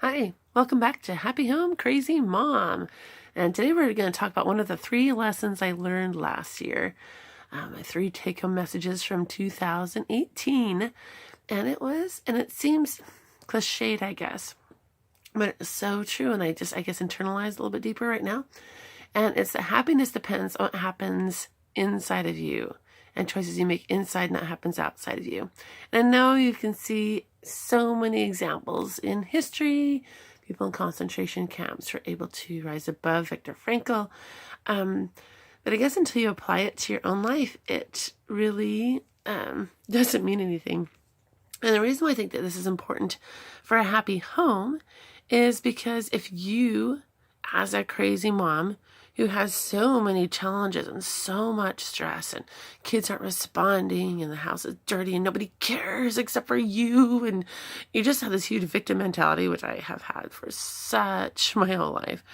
Hi, welcome back to Happy Home Crazy Mom. And today we're going to talk about one of the 3 lessons I learned last year. My 3 take-home messages from 2018. And it seems cliched, I guess, but it's so true. And I guess, internalized a little bit deeper right now. And it's that happiness depends on what happens inside of you and choices you make inside and that happens outside of you. And I know you can see so many examples in history. People in concentration camps were able to rise above. Viktor Frankl. But I guess until you apply it to your own life, it really doesn't mean anything. And the reason why I think that this is important for a happy home is because if you, as a crazy mom who has so many challenges and so much stress and kids aren't responding and the house is dirty and nobody cares except for you, and you just have this huge victim mentality, which I have had for such my whole life.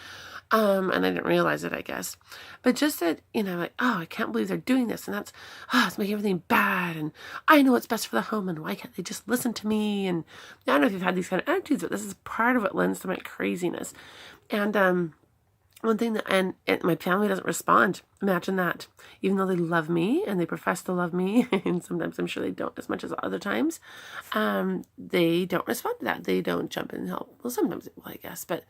And I didn't realize it, I guess. But just that, like, oh, I can't believe they're doing this. And that's, it's making everything bad. And I know what's best for the home. And why can't they just listen to me? And I don't know if you've had these kind of attitudes, but this is part of what lends to my craziness. And one thing that, and my family doesn't respond. Imagine that. Even though they love me and they profess to love me, and sometimes I'm sure they don't as much as other times, they don't respond to that. They don't jump in and help. Well, sometimes they will, I guess, but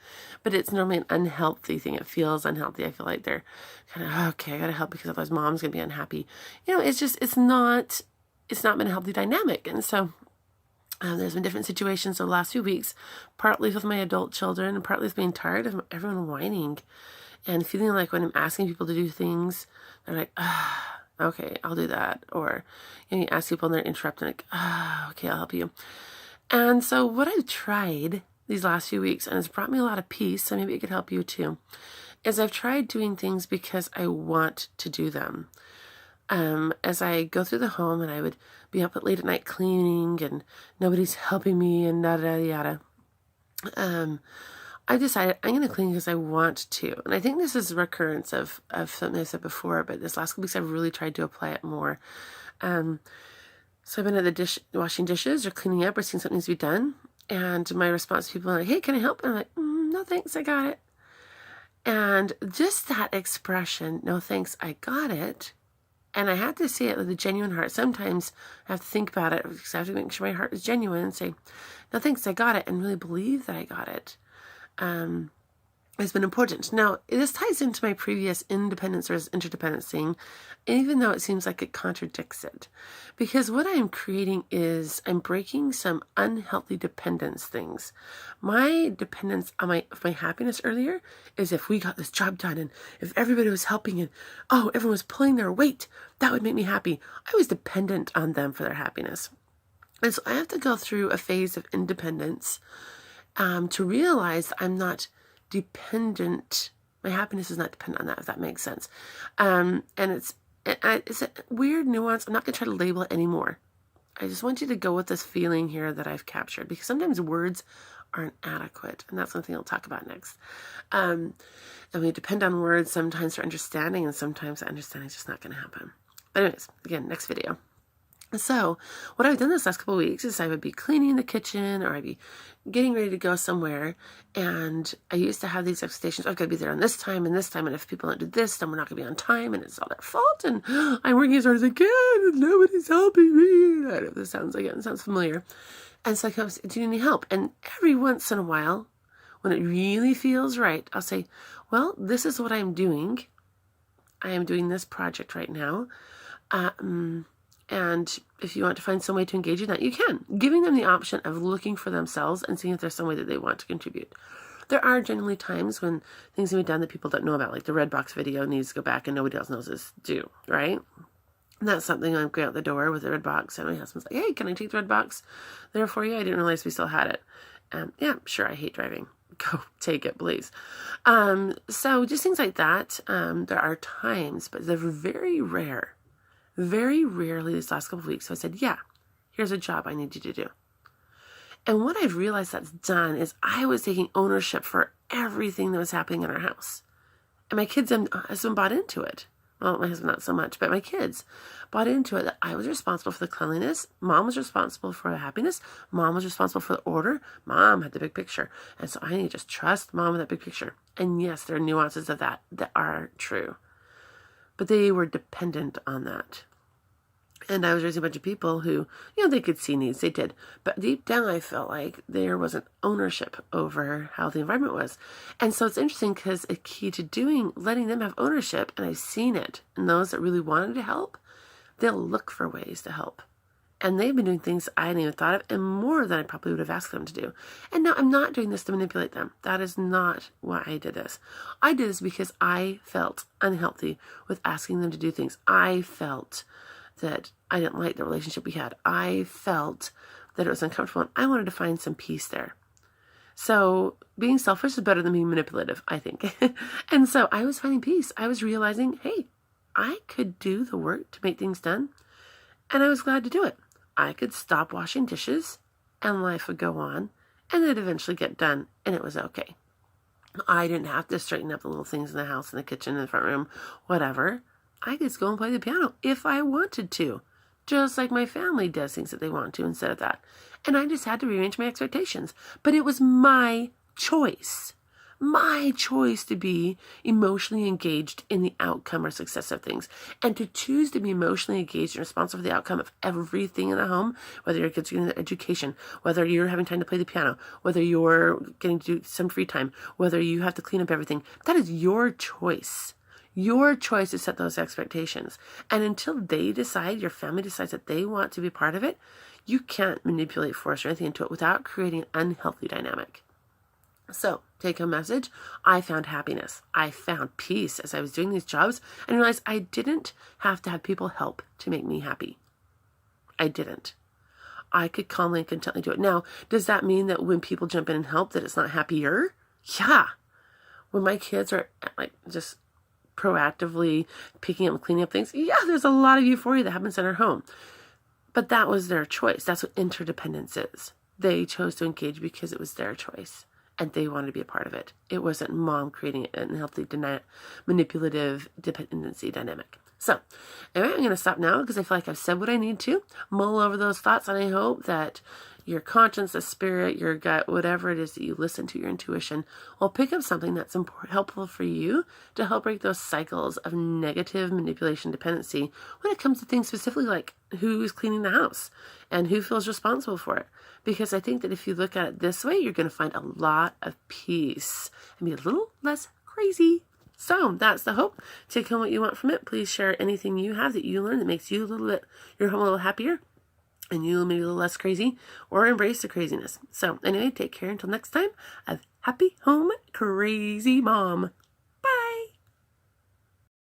it's normally an unhealthy thing. It feels unhealthy. I feel like they're kind of, okay, I got to help because otherwise mom's going to be unhappy. It's not been a healthy dynamic. And so there's been different situations the last few weeks, partly with my adult children and partly with being tired of everyone whining and feeling like when I'm asking people to do things, they're like, okay, I'll do that. Or you ask people and they're interrupting, like, okay, I'll help you. And so what I've tried these last few weeks, and it's brought me a lot of peace, so maybe it could help you too, is I've tried doing things because I want to do them. As I go through the home and I would be up at late at night cleaning and nobody's helping me and yada. I decided I'm going to clean because I want to. And I think this is a recurrence of something I said before, but this last couple weeks I've really tried to apply it more. So I've been at the washing dishes or cleaning up or seeing something needs to be done. And my response to people are like, hey, can I help? And I'm like, no, thanks, I got it. And just that expression, no, thanks, I got it. And I have to say it with a genuine heart. Sometimes I have to think about it because I have to make sure my heart is genuine and say, no, thanks, I got it, and really believe that I got it. It's been important. Now, this ties into my previous independence versus interdependence thing, even though it seems like it contradicts it. Because what I'm creating is I'm breaking some unhealthy dependence things. My dependence on my happiness earlier is if we got this job done and if everybody was helping and, everyone was pulling their weight, that would make me happy. I was dependent on them for their happiness. And so I have to go through a phase of independence to realize I'm not dependent. My happiness is not dependent on that, if that makes sense. And it's a weird nuance. I'm not going to try to label it anymore. I just want you to go with this feeling here that I've captured, because sometimes words aren't adequate, and that's something I'll talk about next. And we depend on words sometimes for understanding, and sometimes that understanding is just not going to happen. But anyways, again, next video. So what I've done this last couple of weeks is I would be cleaning the kitchen or I'd be getting ready to go somewhere. And I used to have these expectations. I've got to be there on this time. And if people don't do this, then we're not going to be on time and it's all their fault. And I'm working as hard as I can and nobody's helping me. I don't know if this sounds like it. It sounds familiar. And so I come, do you need any help? And every once in a while, when it really feels right, I'll say, well, this is what I'm doing. I am doing this project right now. And if you want to find some way to engage in that, you can. Giving them the option of looking for themselves and seeing if there's some way that they want to contribute. There are generally times when things can be done that people don't know about, like the Redbox video needs to go back and nobody else knows is due, right? And that's something I'm going out the door with the Redbox, and my husband's like, hey, can I take the Redbox there for you? I didn't realize we still had it. Yeah, sure, I hate driving. Go take it, please. So just things like that. There are times, but they're very rare. Very rarely these last couple of weeks. So I said, yeah, here's a job I need you to do. And what I've realized that's done is I was taking ownership for everything that was happening in our house. And my kids have been bought into it. Well, my husband not so much, but my kids bought into it that I was responsible for the cleanliness. Mom was responsible for the happiness. Mom was responsible for the order. Mom had the big picture. And so I need to just trust Mom with that big picture. And yes, there are nuances of that are true. But they were dependent on that. And I was raising a bunch of people who, they could see needs. They did. But deep down, I felt like there wasn't ownership over how the environment was. And so it's interesting because a key to letting them have ownership, and I've seen it, and those that really wanted to help, they'll look for ways to help. And they've been doing things I hadn't even thought of, and more than I probably would have asked them to do. And no, I'm not doing this to manipulate them. That is not why I did this. I did this because I felt unhealthy with asking them to do things. I felt that I didn't like the relationship we had. I felt that it was uncomfortable, and I wanted to find some peace there. So being selfish is better than being manipulative, I think. And so I was finding peace. I was realizing, hey, I could do the work to make things done, and I was glad to do it. I could stop washing dishes, and life would go on, and it'd eventually get done, and it was okay. I didn't have to straighten up the little things in the house, in the kitchen, in the front room, whatever. I could just go and play the piano if I wanted to, just like my family does things that they want to instead of that. And I just had to rearrange my expectations. But it was my choice to be emotionally engaged in the outcome or success of things, and to choose to be emotionally engaged and responsible for the outcome of everything in the home, whether your kids are getting education, whether you're having time to play the piano, whether you're getting to do some free time, whether you have to clean up everything. That is your choice. Your choice to set those expectations. And until your family decides that they want to be part of it, you can't manipulate, force, or anything into it without creating an unhealthy dynamic. So, take home message, I found happiness. I found peace as I was doing these jobs, and realized I didn't have to have people help to make me happy. I didn't. I could calmly and contently do it. Now, does that mean that when people jump in and help that it's not happier? Yeah. When my kids are just proactively picking up and cleaning up things, there's a lot of euphoria that happens in our home. But that was their choice. That's what interdependence is. They chose to engage because it was their choice, and they wanted to be a part of it. It wasn't Mom creating an unhealthy, manipulative dependency dynamic. So, anyway, I'm going to stop now because I feel like I've said what I need to. Mull over those thoughts, and I hope that your conscience, the spirit, your gut, whatever it is that you listen to, your intuition, will pick up something that's helpful for you to help break those cycles of negative manipulation dependency when it comes to things specifically like who's cleaning the house and who feels responsible for it. Because I think that if you look at it this way, you're going to find a lot of peace and be a little less crazy. So that's the hope. Take home what you want from it. Please share anything you have that you learned that makes you your home a little happier, and you maybe a little less crazy, or embrace the craziness. So anyway, take care until next time. Of Happy Home Crazy Mom.